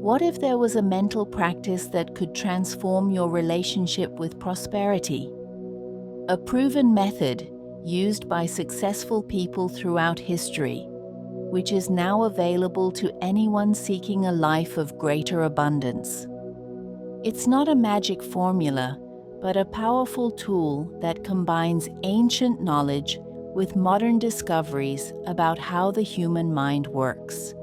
What if there was a mental practice that could transform your relationship with prosperity? A proven method used by successful people throughout history, which is now available to anyone seeking a life of greater abundance. It's not a magic formula, but a powerful tool that combines ancient knowledge with modern discoveries about how the human mind works.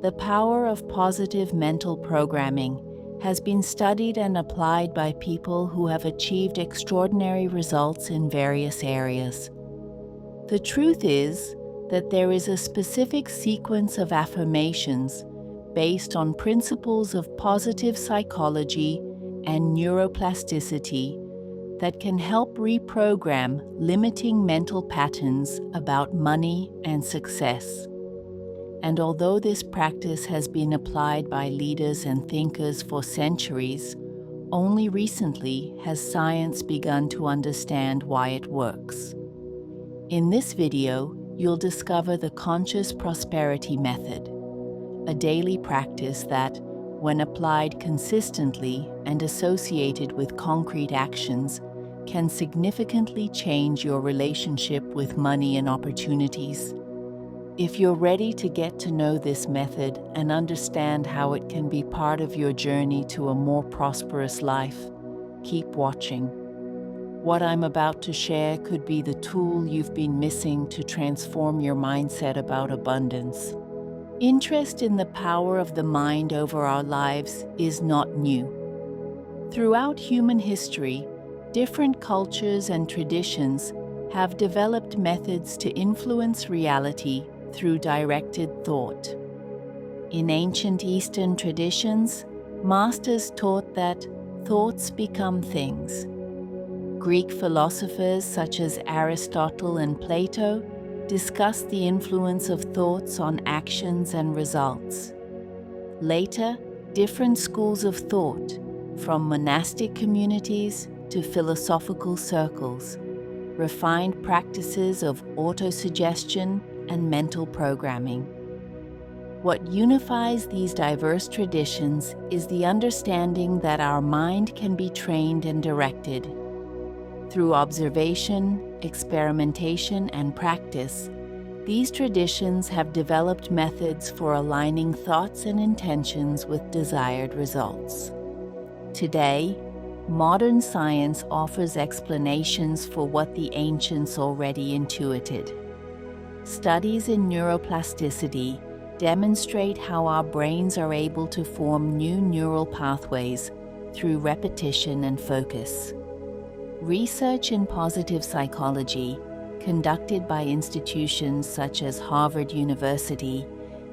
The power of positive mental programming has been studied and applied by people who have achieved extraordinary results in various areas. The truth is that there is a specific sequence of affirmations based on principles of positive psychology and neuroplasticity that can help reprogram limiting mental patterns about money and success. And although this practice has been applied by leaders and thinkers for centuries, only recently has science begun to understand why it works. In this video, you'll discover the Conscious Prosperity Method, a daily practice that, when applied consistently and associated with concrete actions, can significantly change your relationship with money and opportunities. If you're ready to get to know this method and understand how it can be part of your journey to a more prosperous life, keep watching. What I'm about to share could be the tool you've been missing to transform your mindset about abundance. Interest in the power of the mind over our lives is not new. Throughout human history, different cultures and traditions have developed methods to influence reality through directed thought. In ancient Eastern traditions, masters taught that thoughts become things. Greek philosophers such as Aristotle and Plato discussed the influence of thoughts on actions and results. Later, different schools of thought, from monastic communities to philosophical circles, refined practices of autosuggestion and mental programming. What unifies these diverse traditions is the understanding that our mind can be trained and directed. Through observation, experimentation, and practice, these traditions have developed methods for aligning thoughts and intentions with desired results. Today, modern science offers explanations for what the ancients already intuited. Studies in neuroplasticity demonstrate how our brains are able to form new neural pathways through repetition and focus. Research in positive psychology, conducted by institutions such as Harvard University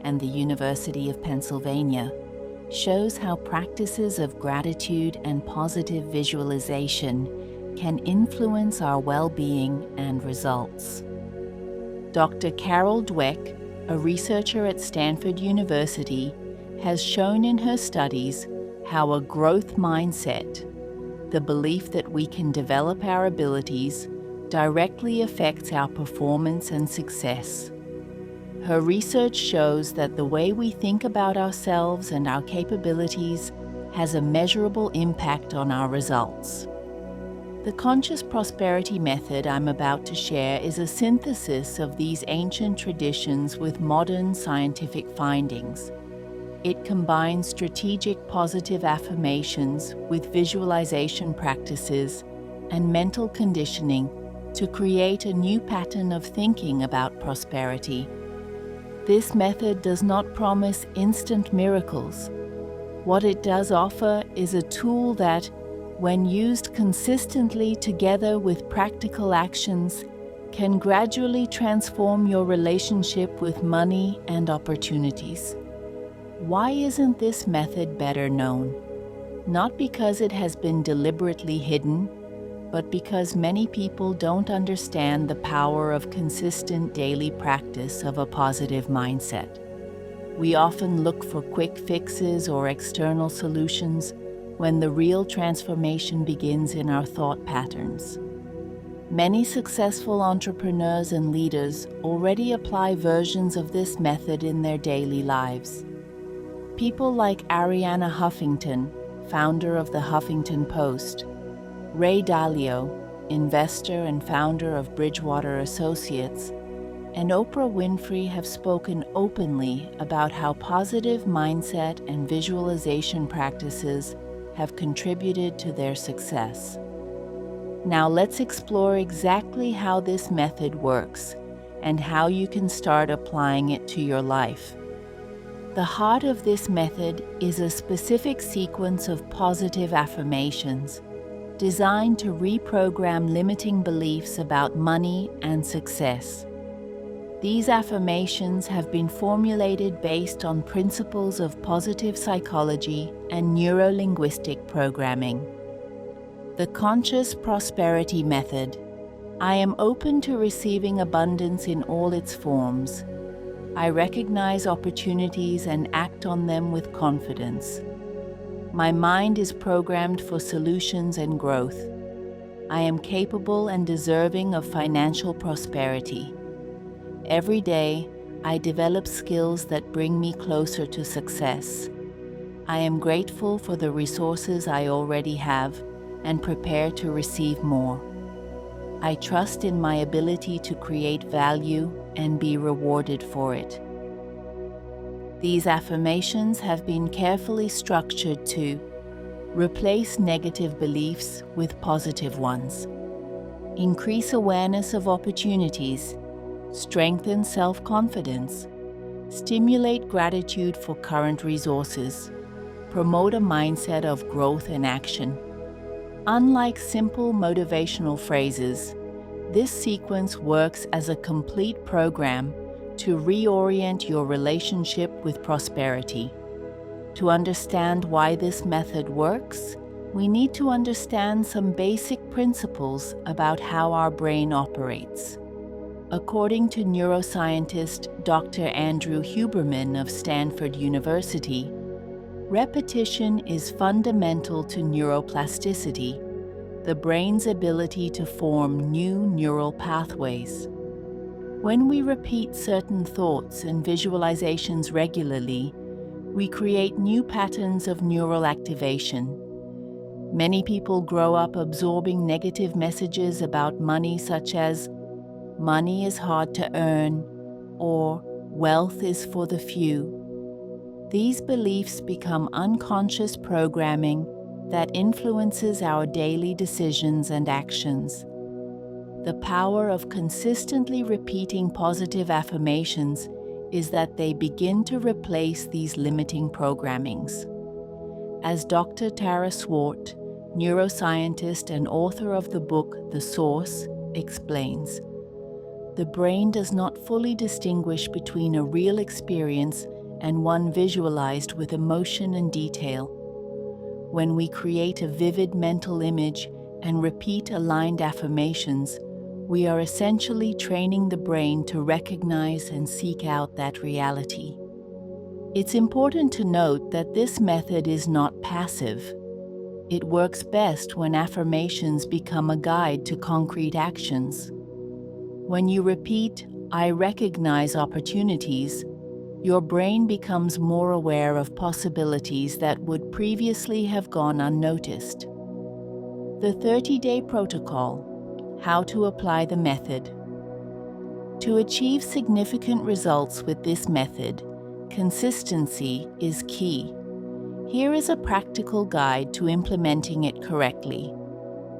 and the University of Pennsylvania, shows how practices of gratitude and positive visualization can influence our well-being and results. Dr. Carol Dweck, a researcher at Stanford University, has shown in her studies how a growth mindset, the belief that we can develop our abilities, directly affects our performance and success. Her research shows that the way we think about ourselves and our capabilities has a measurable impact on our results. The Conscious Prosperity Method I'm about to share is a synthesis of these ancient traditions with modern scientific findings. It combines strategic positive affirmations with visualization practices and mental conditioning to create a new pattern of thinking about prosperity. This method does not promise instant miracles. What it does offer is a tool that, when used consistently together with practical actions, can gradually transform your relationship with money and opportunities. Why isn't this method better known? Not because it has been deliberately hidden, but because many people don't understand the power of consistent daily practice of a positive mindset. We often look for quick fixes or external solutions when the real transformation begins in our thought patterns. Many successful entrepreneurs and leaders already apply versions of this method in their daily lives. People like Arianna Huffington, founder of the Huffington Post, Ray Dalio, investor and founder of Bridgewater Associates, and Oprah Winfrey have spoken openly about how positive mindset and visualization practices have contributed to their success. Now let's explore exactly how this method works and how you can start applying it to your life. The heart of this method is a specific sequence of positive affirmations designed to reprogram limiting beliefs about money and success. These affirmations have been formulated based on principles of positive psychology and neuro-linguistic programming. The Conscious Prosperity Method. I am open to receiving abundance in all its forms. I recognize opportunities and act on them with confidence. My mind is programmed for solutions and growth. I am capable and deserving of financial prosperity. Every day, I develop skills that bring me closer to success. I am grateful for the resources I already have and prepare to receive more. I trust in my ability to create value and be rewarded for it. These affirmations have been carefully structured to replace negative beliefs with positive ones, increase awareness of opportunities, strengthen self-confidence, stimulate gratitude for current resources, promote a mindset of growth and action. Unlike simple motivational phrases, this sequence works as a complete program to reorient your relationship with prosperity. To understand why this method works, we need to understand some basic principles about how our brain operates. According to neuroscientist Dr. Andrew Huberman of Stanford University, repetition is fundamental to neuroplasticity, the brain's ability to form new neural pathways. When we repeat certain thoughts and visualizations regularly, we create new patterns of neural activation. Many people grow up absorbing negative messages about money, such as, "Money is hard to earn," or "Wealth is for the few." These beliefs become unconscious programming that influences our daily decisions and actions. The power of consistently repeating positive affirmations is that they begin to replace these limiting programmings. As Dr. Tara Swart, neuroscientist and author of the book The Source, explains, the brain does not fully distinguish between a real experience and one visualized with emotion and detail. When we create a vivid mental image and repeat aligned affirmations, we are essentially training the brain to recognize and seek out that reality. It's important to note that this method is not passive. It works best when affirmations become a guide to concrete actions. When you repeat, "I recognize opportunities," your brain becomes more aware of possibilities that would previously have gone unnoticed. The 30-day protocol. How to apply the method. To achieve significant results with this method, consistency is key. Here is a practical guide to implementing it correctly.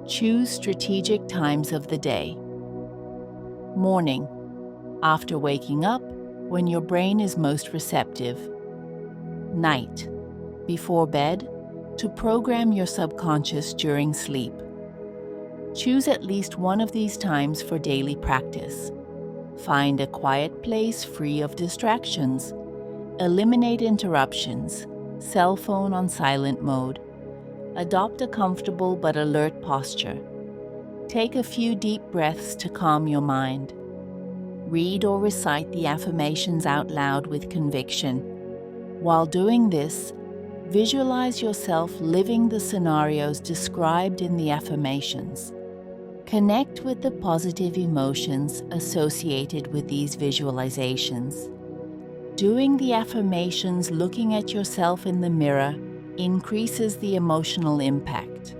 Choose strategic times of the day. Morning, after waking up, when your brain is most receptive. Night, before bed, to program your subconscious during sleep. Choose at least one of these times for daily practice. Find a quiet place free of distractions. Eliminate interruptions. Cell phone on silent mode. Adopt a comfortable but alert posture. Take a few deep breaths to calm your mind. Read or recite the affirmations out loud with conviction. While doing this, visualize yourself living the scenarios described in the affirmations. Connect with the positive emotions associated with these visualizations. Doing the affirmations looking at yourself in the mirror increases the emotional impact.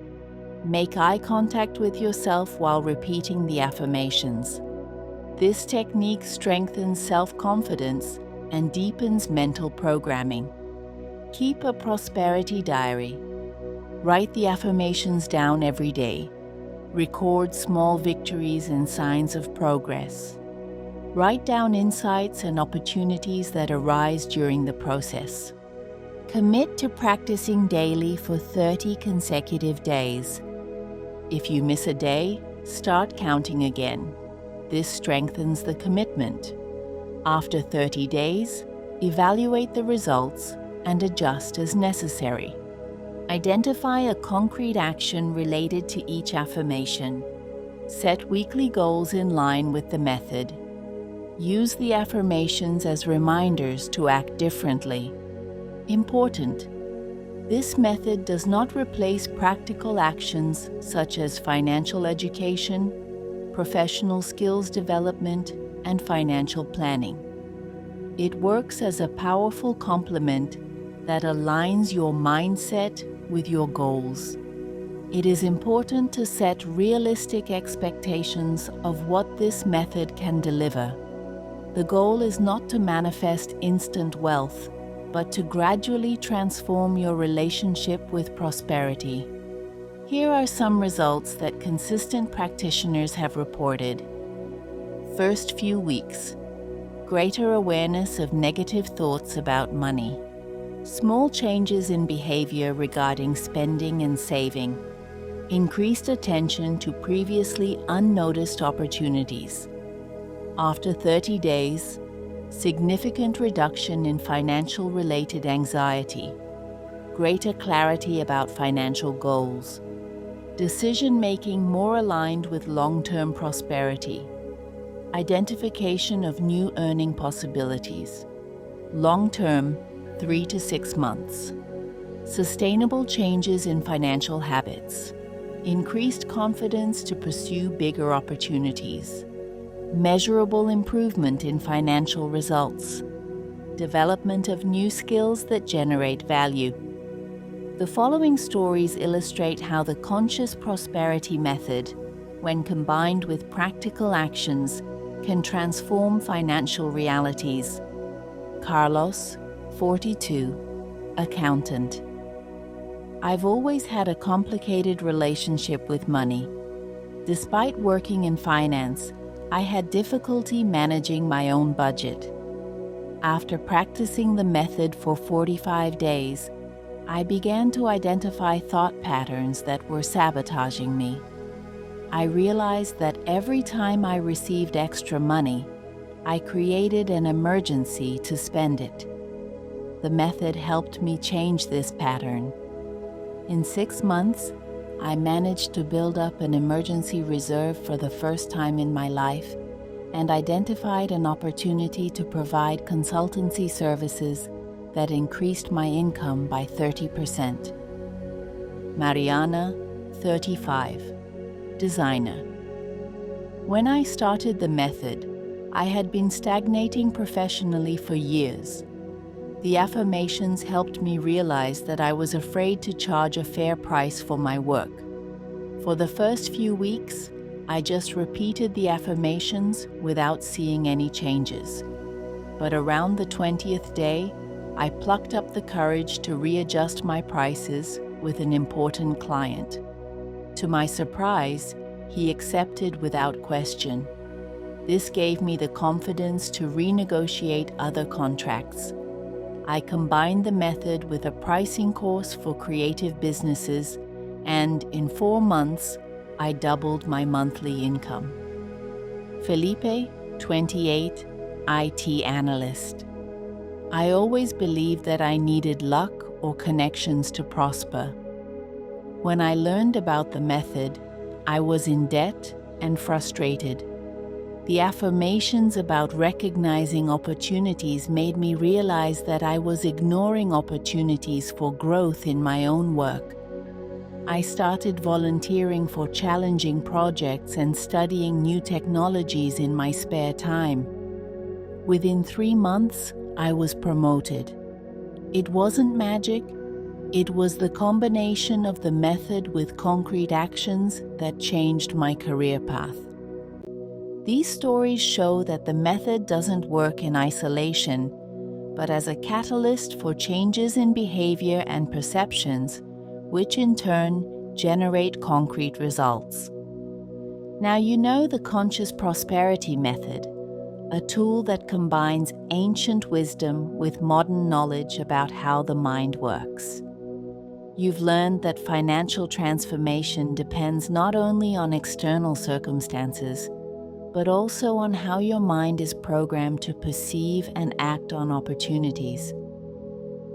Make eye contact with yourself while repeating the affirmations. This technique strengthens self-confidence and deepens mental programming. Keep a prosperity diary. Write the affirmations down every day. Record small victories and signs of progress. Write down insights and opportunities that arise during the process. Commit to practicing daily for 30 consecutive days. If you miss a day, start counting again. This strengthens the commitment. After 30 days, evaluate the results and adjust as necessary. Identify a concrete action related to each affirmation. Set weekly goals in line with the method. Use the affirmations as reminders to act differently. Important: this method does not replace practical actions such as financial education, professional skills development, and financial planning. It works as a powerful complement that aligns your mindset with your goals. It is important to set realistic expectations of what this method can deliver. The goal is not to manifest instant wealth, but to gradually transform your relationship with prosperity. Here are some results that consistent practitioners have reported. First few weeks: greater awareness of negative thoughts about money. Small changes in behavior regarding spending and saving. Increased attention to previously unnoticed opportunities. After 30 days, significant reduction in financial-related anxiety. Greater clarity about financial goals. Decision-making more aligned with long-term prosperity. Identification of new earning possibilities. Long-term, 3 to 6 months. Sustainable changes in financial habits. Increased confidence to pursue bigger opportunities. Measurable improvement in financial results. Development of new skills that generate value. The following stories illustrate how the conscious prosperity method, when combined with practical actions, can transform financial realities. Carlos, 42, accountant. I've always had a complicated relationship with money. Despite working in finance, I had difficulty managing my own budget. After practicing the method for 45 days, I began to identify thought patterns that were sabotaging me. I realized that every time I received extra money, I created an emergency to spend it. The method helped me change this pattern. In 6 months, I managed to build up an emergency reserve for the first time in my life and identified an opportunity to provide consultancy services that increased my income by 30%. Mariana, 35, designer. When I started the method, I had been stagnating professionally for years. The affirmations helped me realize that I was afraid to charge a fair price for my work. For the first few weeks, I just repeated the affirmations without seeing any changes. But around the 20th day, I plucked up the courage to readjust my prices with an important client. To my surprise, he accepted without question. This gave me the confidence to renegotiate other contracts. I combined the method with a pricing course for creative businesses, and in 4 months, I doubled my monthly income. Felipe, 28, IT analyst. I always believed that I needed luck or connections to prosper. When I learned about the method, I was in debt and frustrated. The affirmations about recognizing opportunities made me realize that I was ignoring opportunities for growth in my own work. I started volunteering for challenging projects and studying new technologies in my spare time. Within 3 months, I was promoted. It wasn't magic, it was the combination of the method with concrete actions that changed my career path. These stories show that the method doesn't work in isolation, but as a catalyst for changes in behavior and perceptions, which in turn generate concrete results. Now you know the conscious prosperity method, a tool that combines ancient wisdom with modern knowledge about how the mind works. You've learned that financial transformation depends not only on external circumstances, but also on how your mind is programmed to perceive and act on opportunities.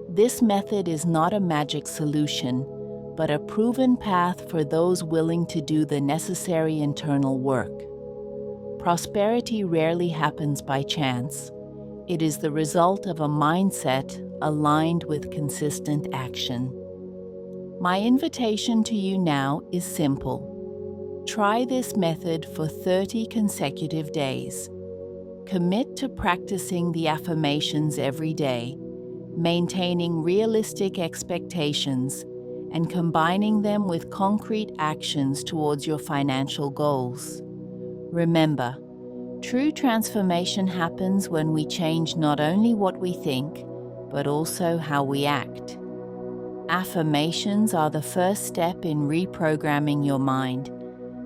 This method is not a magic solution, but a proven path for those willing to do the necessary internal work. Prosperity rarely happens by chance. It is the result of a mindset aligned with consistent action. My invitation to you now is simple. Try this method for 30 consecutive days. Commit to practicing the affirmations every day, maintaining realistic expectations, and combining them with concrete actions towards your financial goals. Remember, true transformation happens when we change not only what we think, but also how we act. Affirmations are the first step in reprogramming your mind,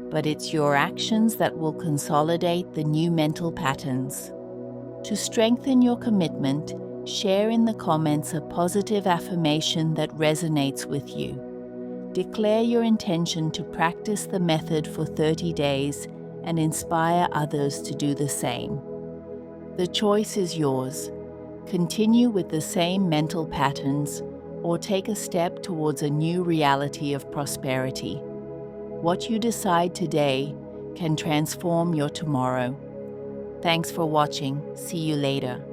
but it's your actions that will consolidate the new mental patterns. To strengthen your commitment, share in the comments a positive affirmation that resonates with you. Declare your intention to practice the method for 30 days and inspire others to do the same. The choice is yours. Continue with the same mental patterns or take a step towards a new reality of prosperity. What you decide today can transform your tomorrow. Thanks for watching. See you later.